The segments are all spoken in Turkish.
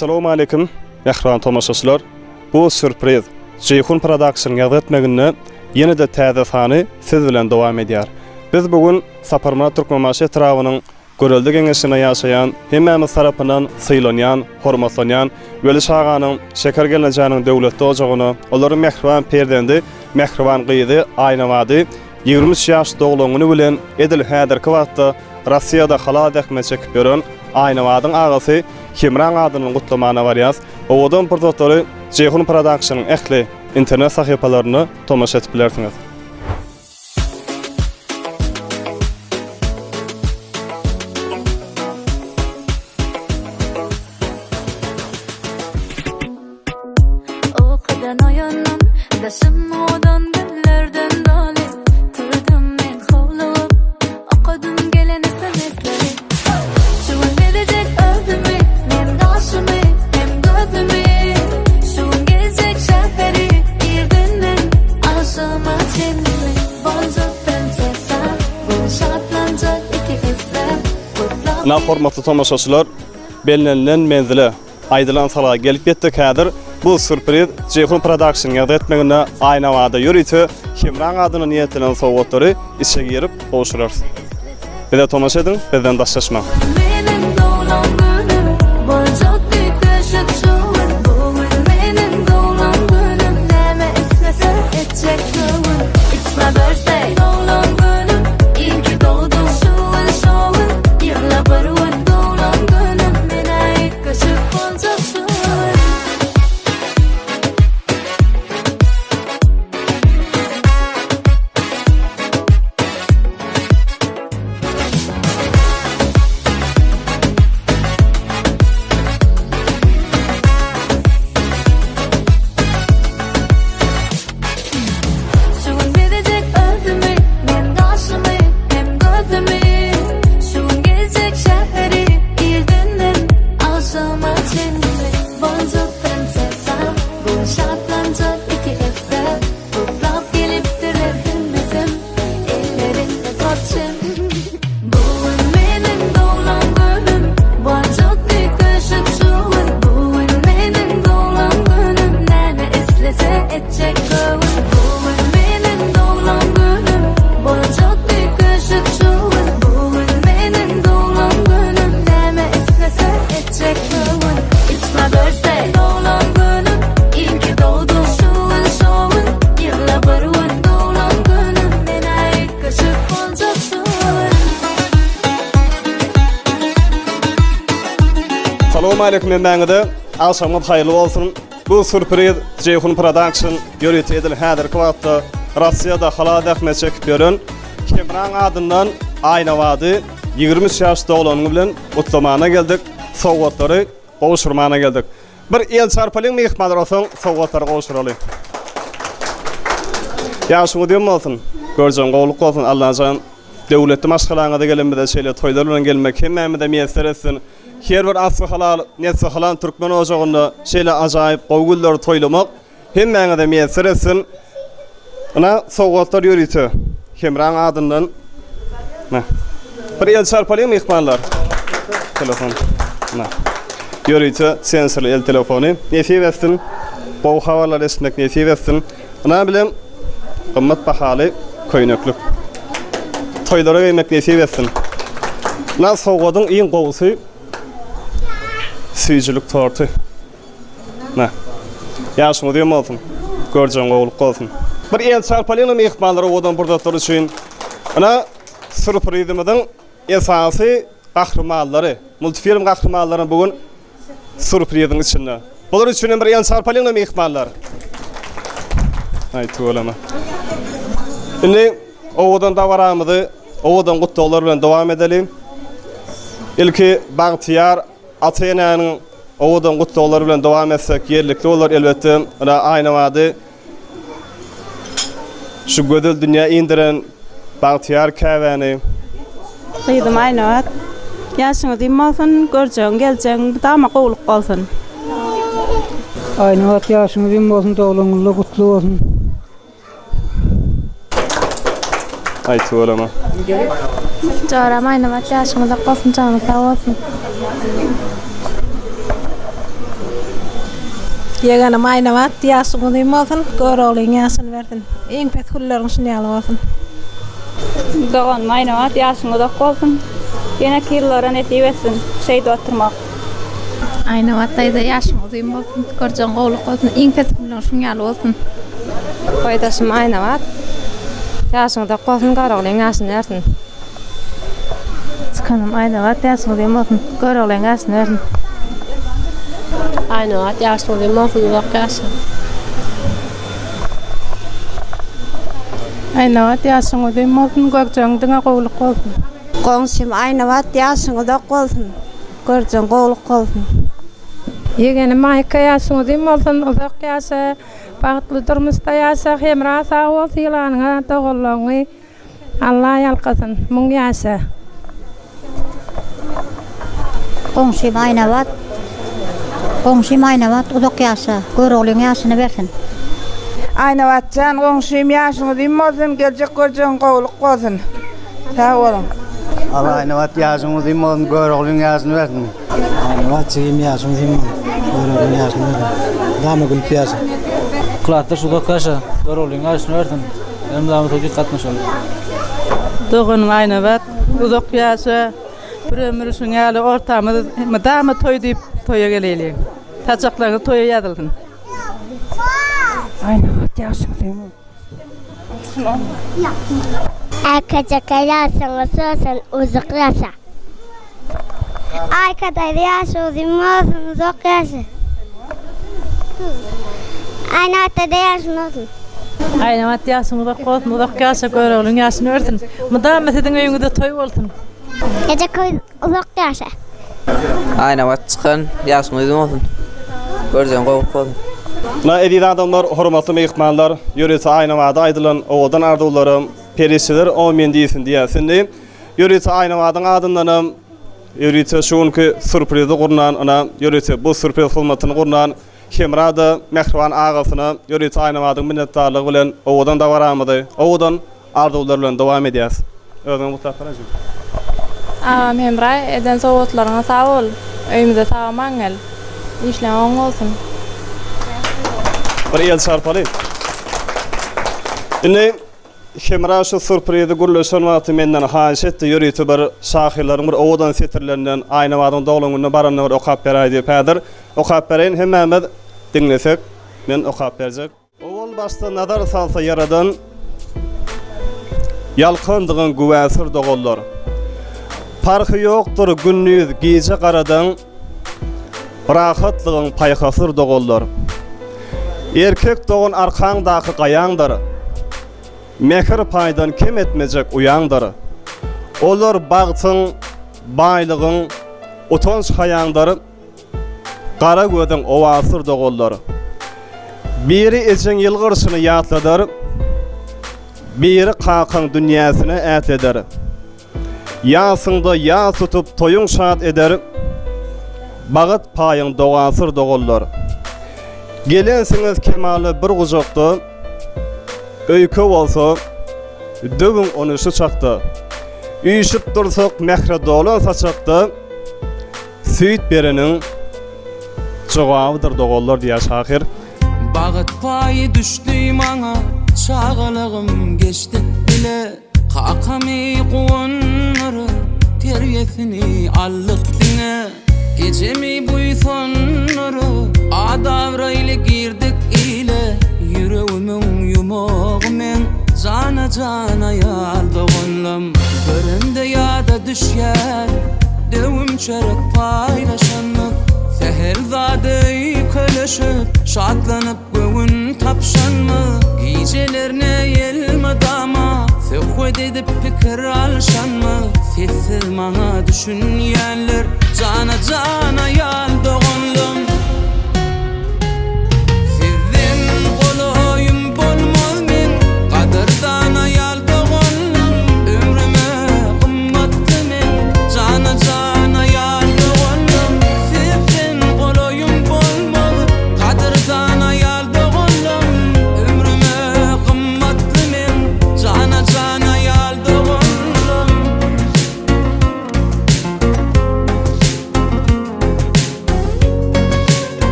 Assalamu alaikum, mehriban tomaşaçylar. Bu sürpriz Ceyhun Production ýazgatmagyny ýene-de täze sany siz bilen dowam edýär. Biz bugun Saparma Türkmenbaşy etrawynyň göreldi geňeşine ýaşaýan, hemmämiz tarapyndan sylanýan, hormatlanýan Weli Şaganyň şeker gelenjäniň döwletli ojagyny, olaryň mehriban perdendi, mehriban gyýdy, aýnawady 20 ýaş doglagyny bilen edil häzirki wagtda Rossiýada halal däkme çekip ýören Aynawadyň agasy Himran adynyň gutlamana barýas. Owadan produktory Ceyhun Production'ın ähli internet sahypalaryny tomaşa etip bilersiňiz. Na hormatly tomaşaçylar, bellenlen menzile aýdylan salaga gelip ýetdik häzir. Bu sürpriz Ceyhun Production ýazgatmagyna Aýnawada ýörüýti Himran adyny niýetilen sowgatlary işe girip bolşurar. Bize tomaşa edin, bizden daşlaşma. Assalamu alaikum emmäňide. Akşamyňyz haýyrly bolsun. Bu sürpriz Ceyhun Production ýörüýti edil häzirki wagtda Rossiýada halal däkme çekip ýören Himran adyndan Aýnawady 20 ýaş doglagyny bilen gutlamana geldik. Sowgatlary gowşurmana geldik. Bir el çarpalyň mehmanlar bolsun, sowgatlary gowşuraly. Ýaşyňyz diýen bolsun. Görjän gowluk bolsun. Allahyň döwletli maşgalaňyza gelen bize şeýle toýlar bilen gelmek hemmämide meýser etsin. Her bir asy halal, netsi halal Türkmen ojagyny şeýle ajaýyp gowgullar toýlamak hemmäňe meýser etsin. Ana sowgatlar ýörüýti. Himran adyndan. Bir el çarpalyň mehmanlar. Telefon. Ýörüýti sensorly el telefony. Nefi westin. Bu hawalar esnek nefi westin. Ana bilen gymmat bahaly köýneklik. Toýlara gelmek nefi westin. Na sowgadyň iň gowsy süýjülük torty. Ýaşyňyz diýen bolsun. Görjän gowluk bolsun. Bir el çarpalyň mehmanlary odan burda üçin. Ana sürprizimizin esasy gahrymallary, multifilm gahrymallary bugün sürpriziň içinde. Bular üçin bir el çarpalyň mehmanlar. Aýtylama. Indi owadan da baramyzy, owadan gutdaglar bilen dowam edelim. Ilki Bagtyar Atenanyň owadan gutdaglar bilen dowam etsek ýerlikli bolar elbetde. Ana Aýnawady şu gödel dünýä indiren Bagtyar käwäni. Gyýdym Aýnawat. Ýaşyňyz diýen bolsun, görjäň, geljeň, tama gowluk bolsun. Aýnawat ýaşyňyz diýen bolsun, doglaňyz gutly bolsun. Aýtylama. Joram Aýnawat ýaşyňyz bolsun, janyňyz sag bolsun. Yeganam ayna wat ýaşyňyz bolsun, görögliň ýaşyny bersin. Iň pet hullaryň şunýaly bolsun. Doğan maynavat yaşını da olsun. Yine kirlerin eti versin. Şeyde oturmak. Ayna vatayda yaşımız iyi olsun. Göreceğin qoğuluk olsun. İn petkinden şunyalı olsun. Koydasım ayna vat. Yaşını da olsun, görögliň ýaşyny bersin. Çıkanım ayna vat yaşını da olsun. Görögliň ýaşyny bersin. Ayna vat yaşını da olsun. Uzak yaşa. Ayna vat yaşını da olsun. Göreceğin dine qoğuluk olsun. Qoňşym ayna wat ýaşyňyz da bolsun. Görjeň gowluk bolsun. Ýegeni maýka ýaşyňyz bolsun, uzak ýaşa, bagtly durmuşda ýaşa, hemra sag bolsun, ýylanyňa dogulaňy Allah ýalkasyn, muň ýaşa. Qoňşym ayna wat. Qoňşym ayna wat uzak ýaşa, görögliň ýaşyny bersin. Ayna vatcan qoňşym ýaşyňyz bolsun, geljek görjeň gowluk bolsun. Sag bolun. Allah ayna vat ýaşyňyz bolsun, görögliň ýaşyny bersin. Ayna vatçym ýaşyňyz bolsun, görögliň ýaşyny bersin. Dama gülüp ýaşa. Kılatta şuda kaşa, görögliň ýaşyny bersin. Hem dama toki gatnaşaly. Doğan ayna vat uzak ýaşa. Bir ömür şunyaly ortamyz dama toy diýip toýa gelýär. Taçaklaryny toýa ýadylsyn. Ayna vat ýaşyňyz bolsun. Arkadaşlar yaşınız olsun. Uzak yaşa. Arkadaşlar yaşınız olsun. Uzak yaşa. Ayna vatayda yaşın olsun. Ayna vat ýaşyňyz da olsun. Uzak ýaşa görögliň ýaşyny bersin. Mudam siziň öýüňizde toy bolsun. Gece koy uzak yaşa. Ayna vat çıkan yaşımız olsun. Göreceğin qoğuluk olsun. Na edil adamlar, hormatly mehmanlar, ýöresi ayna wada aýdylan owadan ardularym, perişler o men diýsin diýäsindi. Ýöresi ayna wadyň adyndanam, ýöresi şonky sürprizi gurnan, ana ýöresi bu sürpriz hormatyny gurnan Hemrada Mehriban agasyna ýöresi ayna wadyň minnetdarlygy bilen owadan da baramady. Owadan ardular bilen dowam edýäs. Özüň mutlakarajy. Ağam Hemra, eden soğutlarına sağ ol. Öýümizde sağ maňal. İşleň bolsun. Bir el çarpaly. Indi Hemra şu sürprizi gurulşan wagty menden haýyş etdi. Ýöreti bir şahyrlaryň bir owadan setirlerinden aýna wadyň doglagyny baranyny bir okap berýär diýip häzir. Okap bereň hemmämiz dinlesek, men okap berjek. Owal başda nazar salsa yaradan ýalkandygyň güwäsir dogullar. Farky ýokdur günnüz gije garadan, rahatlygyň paýhasır dogullar. Erkek doğun arkaňdaky gaýaňdar. Mehir paýdan kim etmejek uyaňdar. Olar bagtyň, baýlygyň, utanç haýaňdar. Gara gödüň owasır dogullar. Biri ejen ýylgyrsyny ýatladar. Biri kakan dünýäsine ät eder. Ýasyňda ýa tutup toyuň şat eder. Bagat paýyň dogasyr dogullar. Gelensiňiz kemaly bir gujokda, öýke bolsa, döwüň onu şu çakda. Üýşip dursak mehre dolan saçakda, süýt bereniň jogabydyr dogullar diýär şahyr. Bagat paýy düşdi maňa, çağalygym geçdi bile. Kakamy guwunary, terbiyesini allyk diňe. Gecemi buýsanary, adawra ile girdik ile. Yüreğimin yumağı men, cana cana ýaldygyndym. Birinde ýada düşýär, döwüm çörek paýlaşanmak. Seherzade köleşip, şatlanyp göwün tapşanmak. Gijelerine yelmadama, söhbet edip pikir alşanmak. Sessiz maňa düşünýänler, cana cana ýaldygyndym.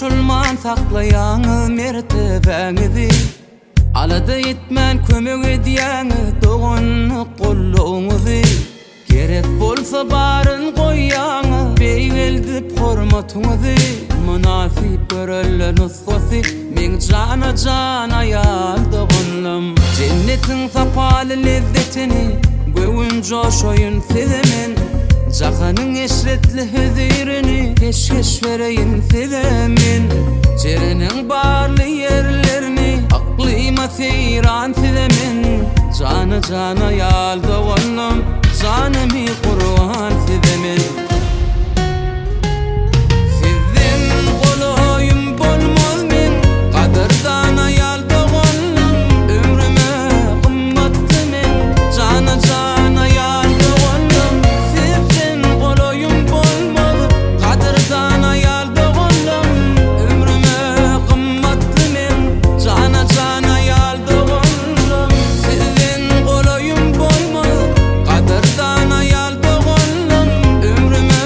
Musulman saklayanı mertebeňizi alada etmän kömek edýäňi doganly golluňyzy gerek bolsa baryn goýýaňy beýgeldip hormatyňyzy münasip görellen usgasy men jana jana ýal doganlym cennetin sapaly lezzetini göwün joşoýun sezemen Jahanyň eşretli hüzirini keşkeş vereyin sezemin Cereniň barly yerlerini aklyma seyran sezemin Jana jana ýal doganlym Janymy Qur'an sezemin Sizden goloýum bolmaz men Qadardan ýal doganlym ömrüme qymmatly men Jana jana ýal doganlym Sizden goloýum bolmaz Qadardan ýal doganlym ömrüme qymmatly men Jana jana ýal doganlym Sizden goloýum bolmaz Qadardan ýal doganlym ömrüme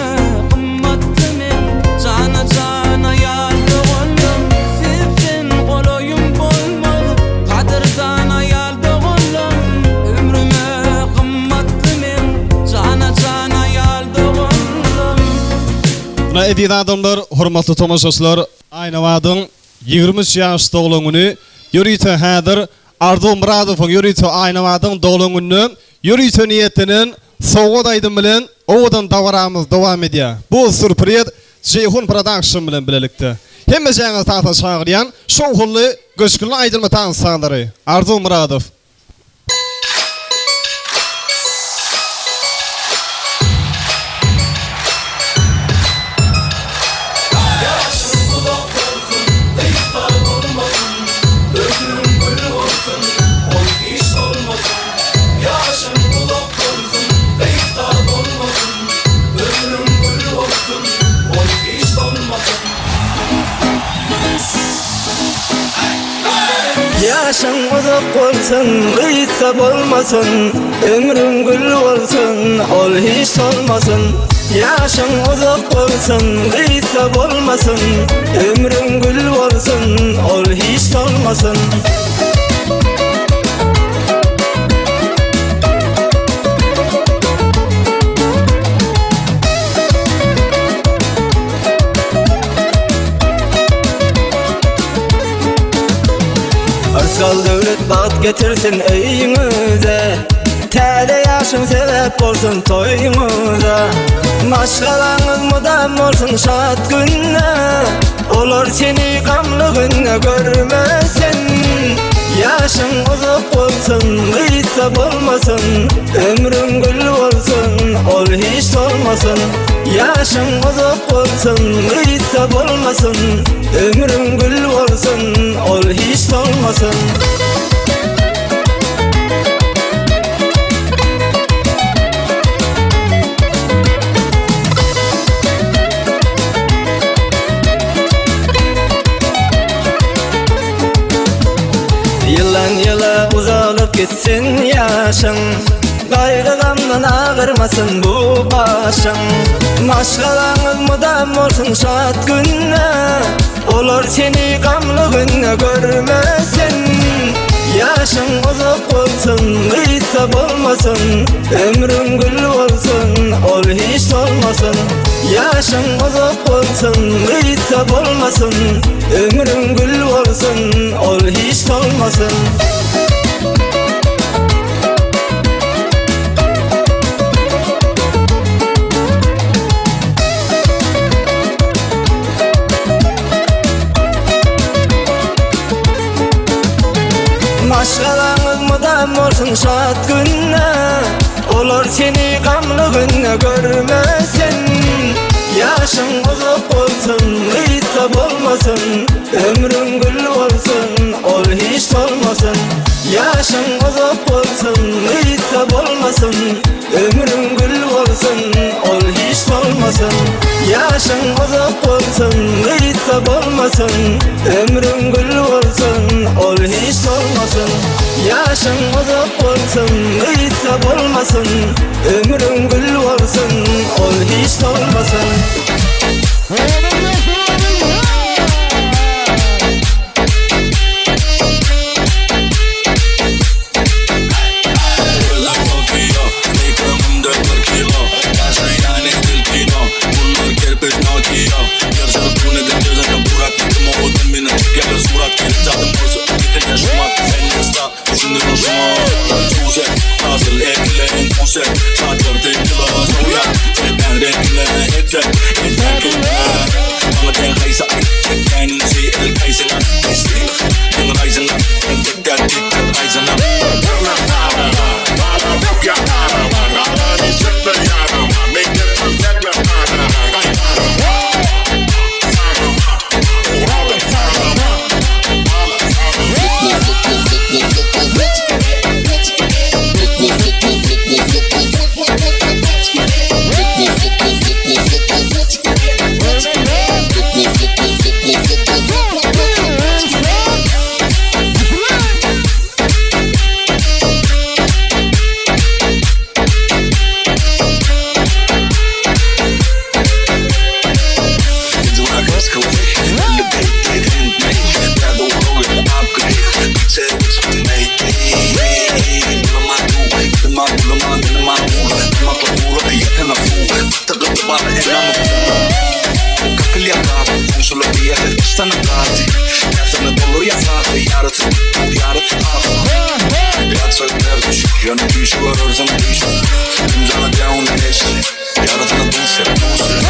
qymmatly men Jana jana ýal doganlym Sizden goloýum bolmaz Qadardan ýal doganlym ömrüme qymmatly men Jana jana ýal doganlym Buna edýän adamlar, hormatly tomaşaçylar, aýna wadyň 20 ýaş doglugyny ýürüýte häzir Arzu Muradowyň ýürüýte aýna wadyň doglugyny ýürüýte niýetinin sowgat aýdym bilen owadan dawaramyz dowam edýär. Bu surpriz Ceyhun Production bilen bilelikde. Hemme jaňa taýda çagyrýan şowhully göçkünli aýdylma taňsandary Arzu Muradow. Yaşın uzak bolsun, gıysa bolmasın Ömrün gül bolsun, ol hiç olmasın Yaşın uzak bolsun, gıysa bolmasın Ömrün gül bolsun, ol hiç olmasın Arsal devlet bat getirsin öýüňize Täze ýaşyň sebep bolsun toýuňyza Maşgalaňyz mudam bolsun şat günne Olar seni gamly günne görmesen Ýaşyň uzak bolsun, gıysa bolmasın Ömrün gül bolsun, ol hiç olmasın Yaşın uzak bolsun, gıysa bolmasın Ömrün gül bolsun, ol hiç olmasın Yıllan yıla uzalıp gitsin yaşın Gaýgy gamdan ağırmasın bu başın Maşgalaňyz mudam bolsun şat günne Olar seni gamly günne görmesen Yaşyň uzak bolsun, gıysa bolmasın Ömrün gül bolsun, ol hiç olmasın Yaşyň uzak bolsun, gıysa bolmasın Ömrün gül bolsun, ol hiç olmasın Maşgalaňyz mudam bolsun şat günne Olar seni gamly günne görmesen Yaşyň uzak bolsun, gıysa bolmasın Ömrün gül bolsun, ol hiç olmasın Yaşyň uzak bolsun, gıysa bolmasın Ömrün gül bolsun, ol hiç olmasın Yaşyň uzak bolsun, gıysa bolmasın Ömrün gül bolsun, ol hiç olmasın Yaşyň uzak bolsun, gıysa bolmasın Ömrün gül bolsun, ol hiç olmasın Tuzak, hazır eklen Tuzak, çatır tıkla Soya, tepten renkle Etek, etek kutlar Bana ten kaysa Kendinizi el kaysana Eslik, en raysana En tekrar tekrar raysana Ya Ni çıktı yarama Make it perfect Sana parti, sana dolur ya sahi yaratı, yaratı ah. Yatsak nerede şu, yanı düşü var orzum düşü. Imzana down the neşe, yaratına dulce, dulce.